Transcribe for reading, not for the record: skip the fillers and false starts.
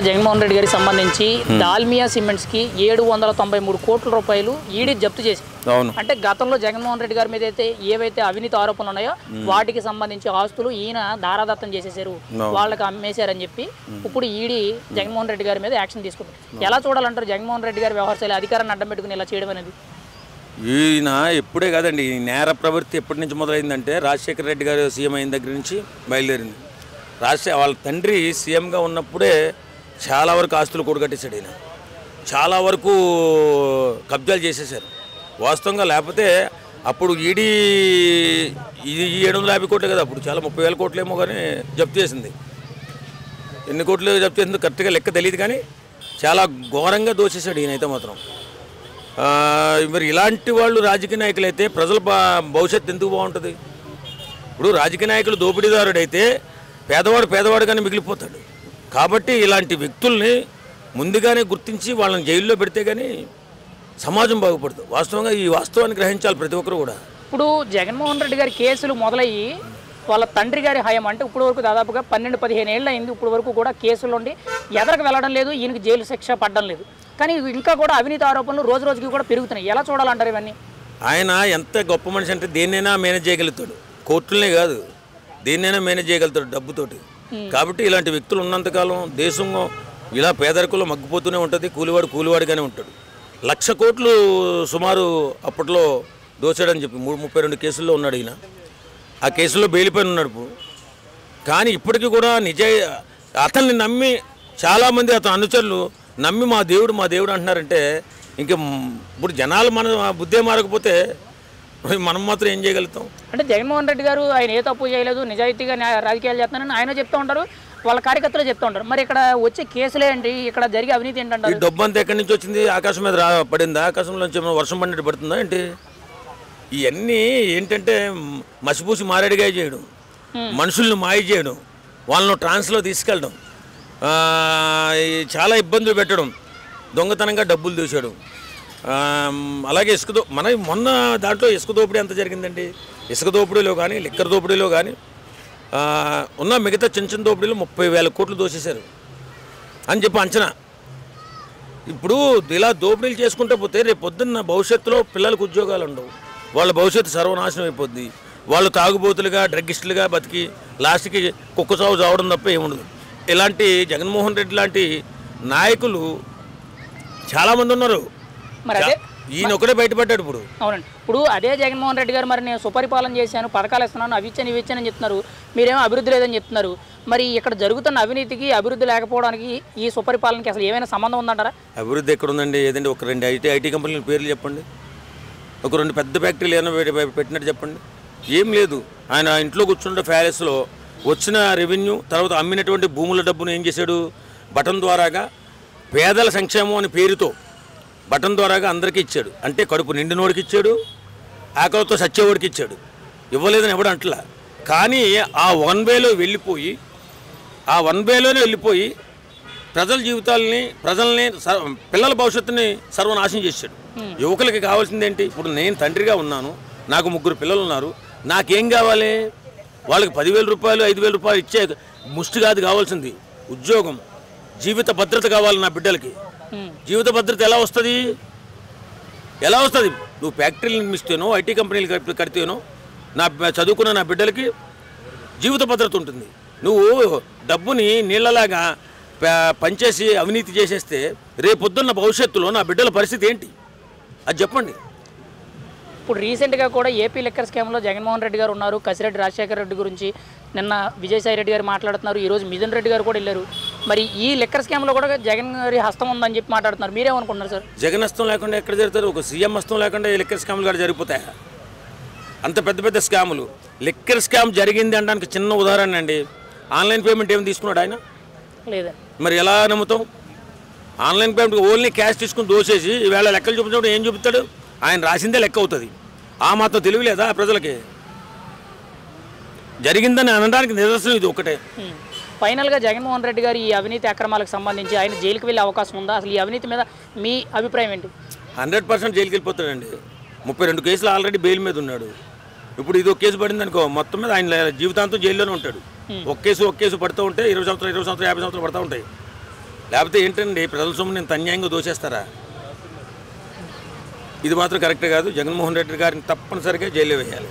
జగన్మోహన్ రెడ్డి గారికి సంబంధించి దాల్మియా సిమెంట్స్ కి 793 కోట్ల రూపాయలు ఈడీ జప్తు చేసింది. అంటే గతంలో జగన్మోహన్ రెడ్డి గారి మీద అయితే ఏవైతే అవినీతి ఆరోపణలు ఉన్నాయో వాటికి సంబంధించి ఆస్తులు ఈయన దారాదత్తం చేసేసారు, వాళ్ళకి అమ్మేశారని చెప్పి ఇప్పుడు ఈడీ జగన్మోహన్ రెడ్డి గారి మీద యాక్షన్ తీసుకుంటారు. ఎలా చూడాలంటారు జగన్మోహన్ రెడ్డి గారి వ్యవహారాలు అధికారాన్ని అడ్డం పెట్టుకుని ఇలా చేయడం అనేది? ఈయన ఎప్పుడే కాదండి, ఈ నేర ప్రవృత్తి ఎప్పటి నుంచి మొదలైందంటే రాజశేఖర రెడ్డి గారు సీఎం అయిన దగ్గర నుంచి బయలుదేరింది. వాళ్ళ తండ్రి సీఎంగా ఉన్నప్పుడే చాలా వరకు ఆస్తులు కూడగట్టేశాడు. ఈయన చాలా వరకు కబ్జాలు చేసేసారు వాస్తవంగా. లేకపోతే అప్పుడు ఈడీ ఇది 750 కోట్లు కదా, అప్పుడు చాలా 30,000 కోట్లేమో కానీ జప్తు చేసింది. ఎన్ని కోట్లు జప్తు చేసిందో కరెక్ట్గా లెక్క తెలియదు, కానీ చాలా ఘోరంగా దోచేశాడు ఈయనైతే మాత్రం. మరి ఇలాంటి వాళ్ళు రాజకీయ నాయకులు అయితే ప్రజల భవిష్యత్తు ఎందుకు బాగుంటుంది? ఇప్పుడు రాజకీయ నాయకులు దోపిడీదారుడైతే పేదవాడుగానే మిగిలిపోతాడు. కాబట్టి ఇలాంటి వ్యక్తుల్ని ముందుగానే గుర్తించి వాళ్ళని జైల్లో పెడితే కానీ సమాజం బాగుపడదు. వాస్తవంగా ఈ వాస్తవాన్ని గ్రహించాలి ప్రతి ఒక్కరు కూడా. ఇప్పుడు జగన్మోహన్ రెడ్డి గారి కేసులు మొదలయ్యి వాళ్ళ తండ్రి గారి హయం అంటే ఇప్పుడు వరకు దాదాపుగా 12-15 ఏళ్ళు అయింది. ఇప్పుడు వరకు కూడా కేసులు ఉండి ఎదరకు వెళ్ళడం లేదు, ఈయనకి జైలు శిక్ష పడడం లేదు. కానీ ఇంకా కూడా అవినీతి ఆరోపణలు రోజు రోజుకి కూడా పెరుగుతున్నాయి. ఎలా చూడాలంటారు ఇవన్నీ? ఆయన ఎంత గొప్ప మనిషి అంటే దేన్నైనా మేనేజ్ చేయగలుగుతాడు, కోర్టులనే కాదు దేన్నైనా మేనేజ్ చేయగలుగుతాడు డబ్బుతోటి. కాబట్టి ఇలాంటి వ్యక్తులు ఉన్నంతకాలం దేశం ఇలా పేదరికంలో మగ్గిపోతూనే ఉంటుంది. కూలివాడిగానే ఉంటాడు. 1,00,000 కోట్లు సుమారు అప్పట్లో దోచాడని చెప్పి 32 కేసుల్లో ఉన్నాడు ఈయన. ఆ కేసుల్లో బెయిల్పైన ఉన్నాడు. కానీ ఇప్పటికీ కూడా అతన్ని నమ్మి చాలామంది అతని అనుచరులు నమ్మి మా దేవుడు అంటున్నారంటే ఇంక ఇప్పుడు జనాలు మన బుద్ధే మారకపోతే మనం మాత్రం ఏం చేయగలుగుతాం? అంటే జగన్మోహన్ రెడ్డి గారు ఆయన ఏ తప్పు చేయలేదు, నిజాయితీగా రాజకీయాలు చేస్తున్నారని ఆయన చెప్తూ ఉంటారు, వాళ్ళ కార్యకర్తలు చెప్తూ ఉంటారు. మరి ఇక్కడ వచ్చే కేసులే ఏంటి, ఇక్కడ జరిగే అవినీతి ఏంటంటే? ఈ డబ్బు అంతా ఎక్కడి నుంచి వచ్చింది? ఆకాశం మీద పడిందా? ఆకాశంలోంచి వర్షం పడినట్టు పడుతుందా ఏంటి? ఇవన్నీ ఏంటంటే మసిపూసి మారేడుగా చేయడం, మనుషుల్ని మాయ చేయడం, వాళ్ళను ట్రాన్స్లో తీసుకెళ్ళడం, చాలా ఇబ్బందులు పెట్టడం, దొంగతనంగా డబ్బులు దోచాడు. అలాగే మొన్న దాంట్లో ఇసుక దోపిడీ ఎంత జరిగిందండి? ఇసుక దోపిడీలో కానీ లిక్కర్ దోపిడీలో కానీ ఉన్న మిగతా చిన్న దోపిడీలో 30,000 కోట్లు దోచేశారు అని చెప్పి అంచనా. ఇప్పుడు ఇలా దోపిడీలు చేసుకుంటూ పోతే రేపు పొద్దున్న భవిష్యత్తులో పిల్లలకు ఉద్యోగాలు ఉండవు, వాళ్ళ భవిష్యత్తు సర్వనాశనం అయిపోద్ది. వాళ్ళు తాగుబోతులుగా డ్రగ్గిస్టులుగా బతికి లాస్ట్కి కుక్క చావు చావడం తప్ప ఏముండదు. ఇలాంటి జగన్మోహన్ రెడ్డి లాంటి నాయకులు చాలామంది ఉన్నారు. మరి అదే ఈయన ఒకటే బయటపడ్డాడు ఇప్పుడు. అవునండి, ఇప్పుడు అదే జగన్మోహన్ రెడ్డి గారు మరి నేను సుపరిపాలన చేశాను, పథకాలు ఇస్తున్నాను, అవి ఇచ్చాను చెప్తున్నారు, మీరేమో అభివృద్ధి లేదని చెప్తున్నారు. మరి ఇక్కడ జరుగుతున్న అవినీతికి అభివృద్ధి లేకపోవడానికి ఈ సుపరిపాలనకి అసలు ఏమైనా సంబంధం ఉందంటారా? అభివృద్ధి ఎక్కడ ఉందండి? ఏదంటే ఒక 2 ఐటీ కంపెనీల పేర్లు చెప్పండి, ఒక 2 పెద్ద ఫ్యాక్టరీలు ఏమైనా పెట్టినట్టు చెప్పండి. ఏం లేదు. ఆయన ఇంట్లో కూర్చుంటే ప్యాలెస్లో వచ్చిన రెవెన్యూ తర్వాత అమ్మినటువంటి భూముల డబ్బును ఏం చేశాడు? బటన్ ద్వారాగా పేదల సంక్షేమం అనే పేరుతో బటన్ ద్వారాగా అందరికీ ఇచ్చాడు. అంటే కడుపు నిండినోడికి ఇచ్చాడు, ఆకలితో సచ్చేవాడికి ఇచ్చాడు. ఇవ్వలేదని ఎవడు అంటలా. కానీ ఆ వన్ వేలోనే వెళ్ళిపోయి ప్రజల జీవితాలని పిల్లల భవిష్యత్తుని సర్వనాశనం చేశాడు. యువకులకి కావాల్సింది ఏంటి? ఇప్పుడు నేను తండ్రిగా ఉన్నాను, నాకు 3 పిల్లలు ఉన్నారు, నాకేం కావాలి? వాళ్ళకి 10,000 రూపాయలు 5,000 రూపాయలు ఇచ్చే ముష్టి కాదు కావాల్సింది, ఉద్యోగం, జీవిత భద్రత కావాలి నా బిడ్డలకి. జీవిత భద్రత ఎలా వస్తుంది? నువ్వు ఫ్యాక్టరీలు నిర్మిస్తేనో ఐటీ కంపెనీలు కడితేనో చదువుకున్న నా బిడ్డలకి జీవిత భద్రత ఉంటుంది. నువ్వు డబ్బుని నీళ్ళలాగా పనిచేసి అవినీతి చేసేస్తే రేపొద్దున్న భవిష్యత్తులో నా బిడ్డల పరిస్థితి ఏంటి? అది చెప్పండి. ఇప్పుడు రీసెంట్గా కూడా ఏపీ లిక్కర్ స్కామ్లో జగన్మోహన్ రెడ్డి గారు ఉన్నారు, కసిరెడ్డి రాజశేఖర రెడ్డి గురించి నిన్న విజయసాయి రెడ్డి గారు మాట్లాడుతున్నారు, ఈరోజు మిథున్ రెడ్డి గారు కూడా వెళ్ళారు. మరి ఈ లిక్కర్ స్కామ్లో కూడా జగన్ గారి హస్తం ఉందని చెప్పి మాట్లాడుతున్నారు, మీరేమనుకుంటున్నారు సార్? జగన్ హస్తం లేకుండా ఎక్కడ జరుగుతారు? ఒక సీఎం హస్తం లేకుండా ఈ లిక్కర్ స్కామ్లు కూడా జరిగిపోతాయా? అంత పెద్ద స్కాములు. లిక్కర్ స్కామ్ జరిగింది అనడానికి చిన్న ఉదాహరణ అండి. ఆన్లైన్ పేమెంట్ ఏమి తీసుకున్నాడు ఆయన? లేదండి. మరి ఎలా నమ్ముతాం? ఆన్లైన్ పేమెంట్ ఓన్లీ క్యాష్ తీసుకుని దోసేసి ఈవేళ లెక్కలు చూపించినప్పుడు ఏం చూపుతాడు? ఆయన రాసిందే లెక్క అవుతుంది. ఆ మాత్రం తెలివి లేదా ప్రజలకి? జరిగిందని అనడానికి నిదర్శనం ఇది ఒకటే. ఫైనల్గా జగన్మోహన్ రెడ్డి గారు ఈ అవినీతి అక్రమాలకు సంబంధించి ఆయన జైలుకి వెళ్ళే అవకాశం ఉందా? అసలు ఈ అవినీతి మీద మీ అభిప్రాయం ఏంటి? 100% జైలుకి వెళ్ళిపోతాడండి. 32 కేసులు ఆల్రెడీ బెయిల్ మీద ఉన్నాడు. ఇప్పుడు ఇది ఒక కేసు పడింది అనుకో, మొత్తం మీద ఆయన జీవితాంతం జైల్లోనే ఉంటాడు. ఒక కేసు పడుతూ ఉంటే 20 సంవత్సరాలు 50 సంవత్సరాలు పడుతూ ఉంటాయి. లేకపోతే ఏంటండి ప్రజల సొమ్ముని ఇంత అన్యాయంగా దోచేస్తారా? ఇది మాత్రం కరెక్ట్ కాదు. జగన్మోహన్ రెడ్డి గారిని తప్పనిసరిగా జైల్లో వేయాలి.